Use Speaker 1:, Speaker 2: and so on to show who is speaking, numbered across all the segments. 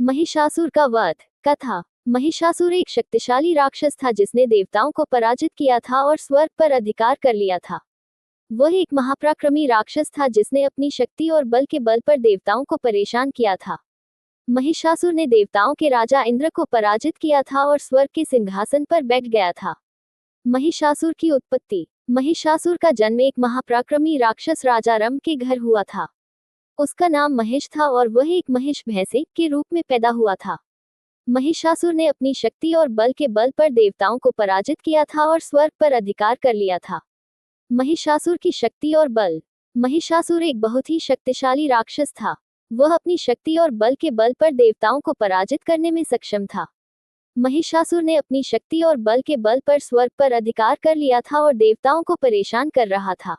Speaker 1: महिषासुर का वध। कथा। महिषासुर एक शक्तिशाली राक्षस था जिसने देवताओं को पराजित किया था और स्वर्ग पर अधिकार कर लिया था। वह एक महापराक्रमी राक्षस था जिसने अपनी शक्ति और बल के बल पर देवताओं को परेशान किया था। महिषासुर ने देवताओं के राजा इंद्र को पराजित किया था और स्वर्ग के सिंहासन पर बैठ गया था। महिषासुर की उत्पत्ति। महिषासुर का जन्म एक महापराक्रमी राक्षस राजा रम के घर हुआ था। उसका नाम महेश था और वह एक महिष भैंसे के रूप में पैदा हुआ था। महिषासुर ने अपनी शक्ति और बल के बल पर देवताओं को पराजित किया था और स्वर्ग पर अधिकार कर लिया था। महिषासुर की शक्ति और बल। महिषासुर एक बहुत ही शक्तिशाली राक्षस था। वह अपनी शक्ति और बल के बल पर देवताओं को पराजित करने में सक्षम था। महिषासुर ने अपनी शक्ति और बल के बल पर स्वर्ग पर अधिकार कर लिया था और देवताओं को परेशान कर रहा था।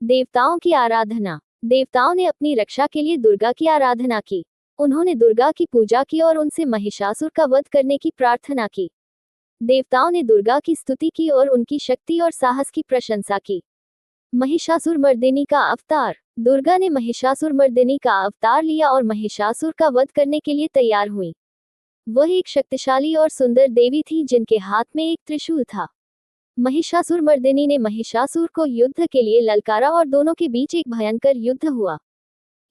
Speaker 1: देवताओं की आराधना। देवताओं ने अपनी रक्षा के लिए दुर्गा की आराधना की। उन्होंने दुर्गा की पूजा की और उनसे महिषासुर का वध करने की प्रार्थना की। देवताओं ने दुर्गा की स्तुति की और उनकी शक्ति और साहस की प्रशंसा की। महिषासुर मर्दिनी का अवतार। दुर्गा ने महिषासुर मर्दिनी का अवतार लिया और महिषासुर का वध करने के लिए तैयार हुई। वह एक शक्तिशाली और सुंदर देवी थी जिनके हाथ में एक त्रिशूल था। महिषासुर मर्दिनी ने महिषासुर को युद्ध के लिए ललकारा और दोनों के बीच एक भयंकर युद्ध हुआ।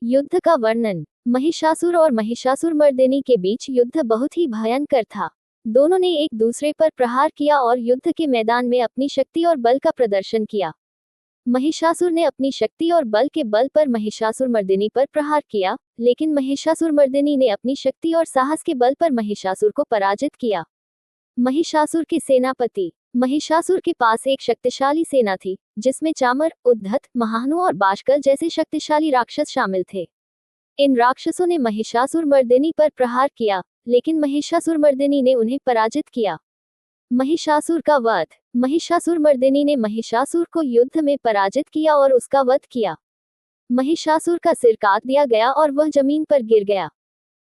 Speaker 1: युद्ध का वर्णन। महिषासुर और महिषासुर मर्दिनी के बीच युद्ध बहुत ही भयंकर था। दोनों ने एक दूसरे पर प्रहार किया और युद्ध के मैदान में अपनी शक्ति और बल का प्रदर्शन किया। महिषासुर ने अपनी शक्ति और बल के बल पर महिषासुर मर्दिनी पर प्रहार किया, लेकिन महिषासुर मर्दिनी ने अपनी शक्ति और साहस के बल पर महिषासुर को पराजित किया। महिषासुर के सेनापति। महिषासुर के पास एक शक्तिशाली सेना थी, जिसमें चामर, उद्धत, महाहनु और बाष्कल जैसे शक्तिशाली राक्षस शामिल थे। इन राक्षसों ने महिषासुर मर्दिनी पर प्रहार किया, लेकिन महिषासुर मर्दिनी ने उन्हें पराजित किया। महिषासुर का वध। महिषासुर मर्दिनी ने महिषासुर को युद्ध में पराजित किया और उसका वध किया। महिषासुर का सिर काट दिया गया और वह जमीन पर गिर गया।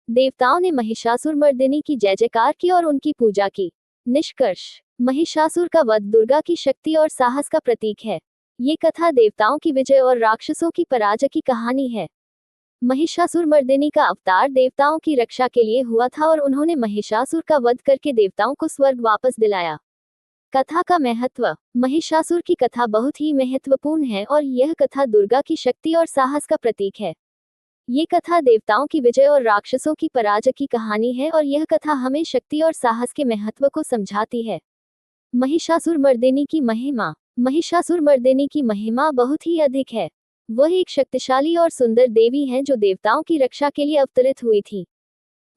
Speaker 1: देवताओं ने महिषासुर मर्दिनी की जय जयकार की और उनकी पूजा की। निष्कर्ष। महिषासुर का वध दुर्गा की शक्ति और साहस का प्रतीक है। ये कथा देवताओं की विजय और राक्षसों की पराजय की कहानी है। महिषासुर मर्दिनी का अवतार देवताओं की रक्षा के लिए हुआ था और उन्होंने महिषासुर का वध करके देवताओं को स्वर्ग वापस दिलाया। कथा का महत्व। महिषासुर की कथा बहुत ही महत्वपूर्ण है और यह कथा दुर्गा की शक्ति और साहस का प्रतीक है। ये कथा देवताओं की विजय और राक्षसों की पराजय की कहानी है और यह कथा हमें शक्ति और साहस के महत्व को समझाती है। महिषासुर मर्दिनी की महिमा। महिषासुर मर्दिनी की महिमा बहुत ही अधिक है। वह एक शक्तिशाली और सुंदर देवी हैं जो देवताओं की रक्षा के लिए अवतरित हुई थी।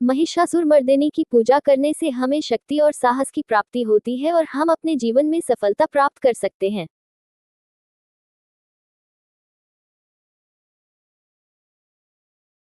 Speaker 1: महिषासुर मर्दिनी की पूजा करने से हमें शक्ति और साहस की प्राप्ति होती है और हम अपने जीवन में सफलता प्राप्त कर सकते हैं।